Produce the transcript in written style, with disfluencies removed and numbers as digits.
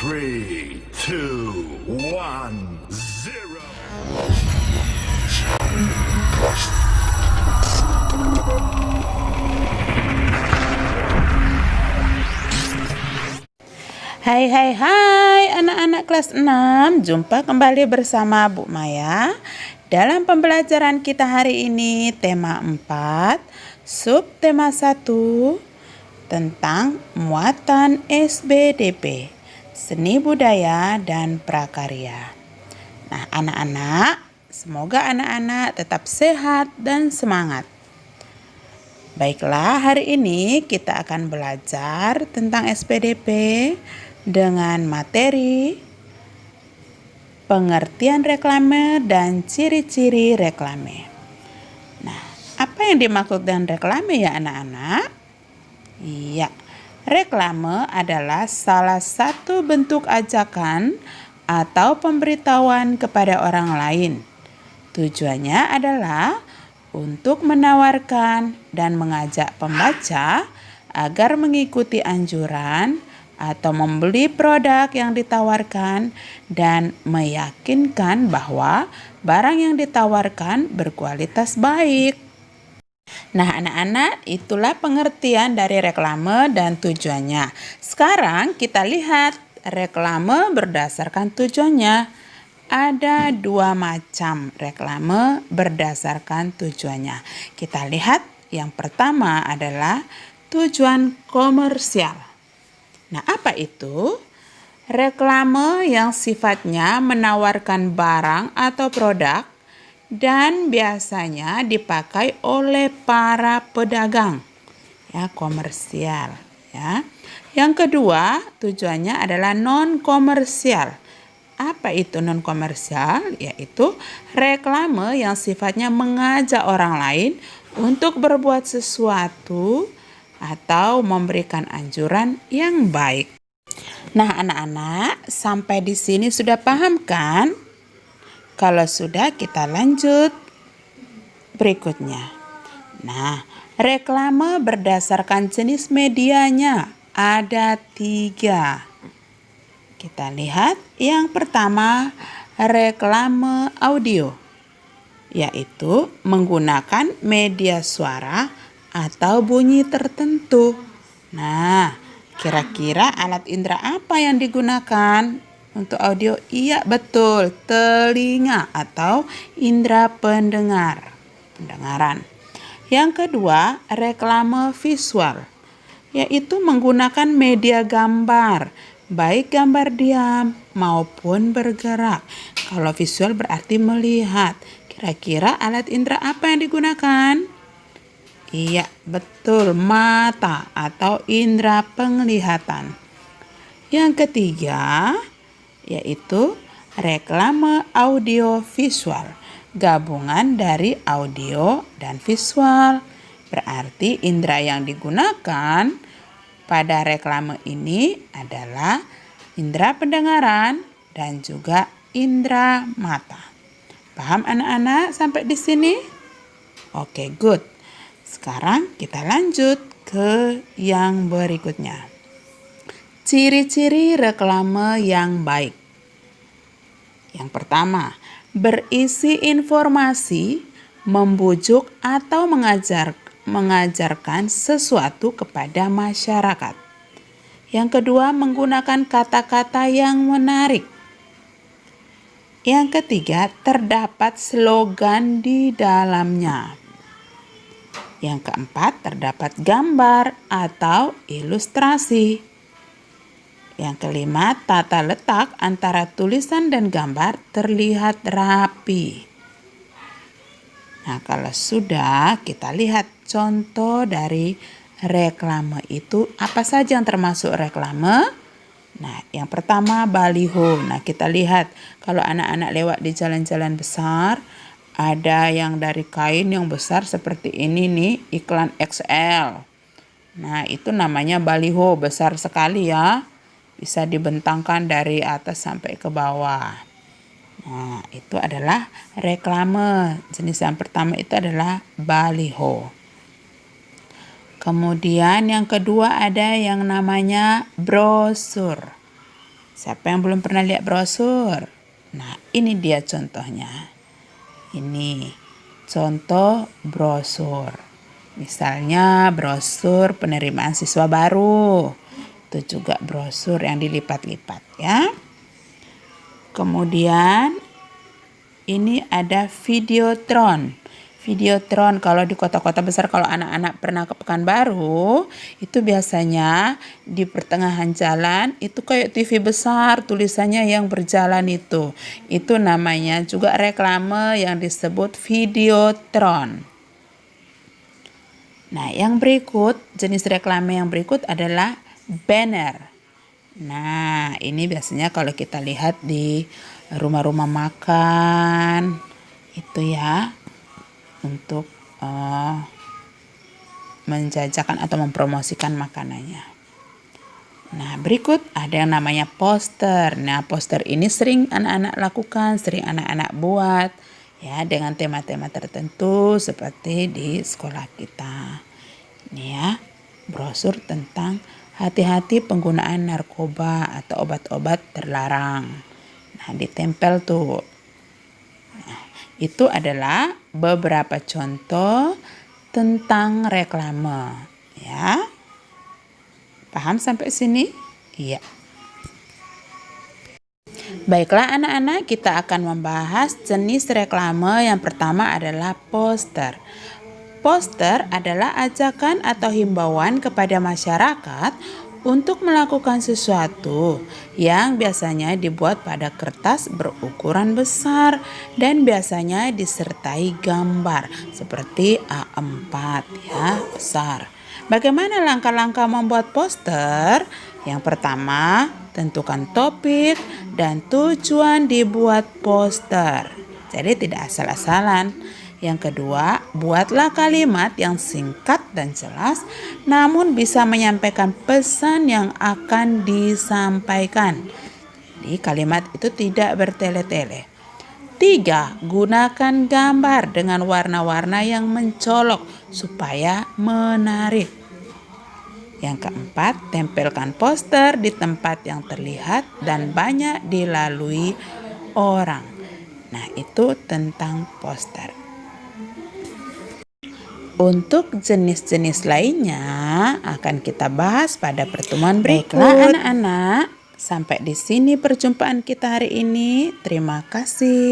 3, 2, 1, 0. Hai anak-anak kelas 6, jumpa kembali bersama Bu Maya. Dalam pembelajaran kita hari ini tema 4, subtema 1 tentang muatan SBDP, seni budaya dan prakarya. Nah anak-anak, semoga anak-anak tetap sehat dan semangat. Baiklah, hari ini kita akan belajar tentang SPDP dengan materi pengertian reklame dan ciri-ciri reklame. Nah, apa yang dimaksud dengan reklame ya anak-anak? Iya, reklame adalah salah satu bentuk ajakan atau pemberitahuan kepada orang lain. Tujuannya adalah untuk menawarkan dan mengajak pembaca agar mengikuti anjuran atau membeli produk yang ditawarkan dan meyakinkan bahwa barang yang ditawarkan berkualitas baik. Nah anak-anak, itulah pengertian dari reklame dan tujuannya. Sekarang kita lihat reklame berdasarkan tujuannya. Ada dua macam reklame berdasarkan tujuannya. Kita lihat yang pertama adalah tujuan komersial. Nah, apa itu? Reklame yang sifatnya menawarkan barang atau produk dan biasanya dipakai oleh para pedagang. Ya, komersial, ya. Yang kedua, tujuannya adalah non komersial. Apa itu non komersial? Yaitu reklame yang sifatnya mengajak orang lain untuk berbuat sesuatu atau memberikan anjuran yang baik. Nah, anak-anak, sampai di sini sudah paham kan? Kalau sudah, kita lanjut berikutnya. Nah, reklame berdasarkan jenis medianya ada 3. Kita lihat yang pertama, reklame audio, yaitu menggunakan media suara atau bunyi tertentu. Nah, kira-kira alat indera apa yang digunakan untuk audio? Iya, betul, telinga atau indera pendengaran. Yang kedua, reklame visual, yaitu menggunakan media gambar, baik gambar diam maupun bergerak. Kalau visual berarti melihat. Kira-kira alat indera apa yang digunakan? Iya, betul, mata atau indera penglihatan. Yang ketiga, yaitu reklame audio visual, gabungan dari audio dan visual. Berarti indera yang digunakan pada reklame ini adalah indera pendengaran dan juga indera mata. Paham anak-anak sampai di sini? Oke, good. Sekarang kita lanjut ke yang berikutnya. Ciri-ciri reklame yang baik. Yang pertama, berisi informasi, membujuk atau mengajarkan sesuatu kepada masyarakat. Yang kedua, menggunakan kata-kata yang menarik. Yang ketiga, terdapat slogan di dalamnya. Yang keempat, terdapat gambar atau ilustrasi. Yang kelima, tata letak antara tulisan dan gambar terlihat rapi. Nah, kalau sudah, kita lihat contoh dari reklame itu. Apa saja yang termasuk reklame? Nah, yang pertama baliho. Nah, kita lihat kalau anak-anak lewat di jalan-jalan besar, ada yang dari kain yang besar seperti ini nih, iklan XL. Nah, itu namanya baliho, besar sekali ya. Bisa dibentangkan dari atas sampai ke bawah. Nah, itu adalah reklame. Jenis yang pertama itu adalah baliho. Kemudian yang kedua ada yang namanya brosur. Siapa yang belum pernah lihat brosur? Nah, ini dia contohnya. Ini contoh brosur. Misalnya brosur penerimaan siswa baru. Itu juga brosur yang dilipat-lipat ya. Kemudian ini ada videotron. Videotron kalau di kota-kota besar, kalau anak-anak pernah ke Pekanbaru, itu biasanya di pertengahan jalan itu kayak TV besar tulisannya yang berjalan itu. Itu namanya juga reklame yang disebut videotron. Nah, yang berikut, jenis reklame yang berikut adalah banner. Nah, ini biasanya kalau kita lihat di rumah-rumah makan, itu ya, untuk menjajakan atau mempromosikan makanannya. Nah, berikut ada yang namanya poster. Nah, poster ini sering anak-anak lakukan, sering anak-anak buat ya dengan tema-tema tertentu seperti di sekolah kita. Ini ya, brosur tentang hati-hati penggunaan narkoba atau obat-obat terlarang. Nah, ditempel tuh. Nah, itu adalah beberapa contoh tentang reklame ya. Paham sampai sini? Iya. Baiklah anak-anak, kita akan membahas jenis reklame. Yang pertama adalah poster. Poster adalah ajakan atau himbauan kepada masyarakat untuk melakukan sesuatu yang biasanya dibuat pada kertas berukuran besar dan biasanya disertai gambar seperti A4 ya, besar. Bagaimana langkah-langkah membuat poster? Yang pertama, tentukan topik dan tujuan dibuat poster. Jadi tidak asal-asalan. Yang kedua, buatlah kalimat yang singkat dan jelas, namun bisa menyampaikan pesan yang akan disampaikan. Jadi kalimat itu tidak bertele-tele. 3. Gunakan gambar dengan warna-warna yang mencolok supaya menarik. Yang keempat, tempelkan poster di tempat yang terlihat dan banyak dilalui orang. Nah, itu tentang poster. Untuk jenis-jenis lainnya akan kita bahas pada pertemuan berikut. Baiklah anak-anak, sampai di sini perjumpaan kita hari ini. Terima kasih.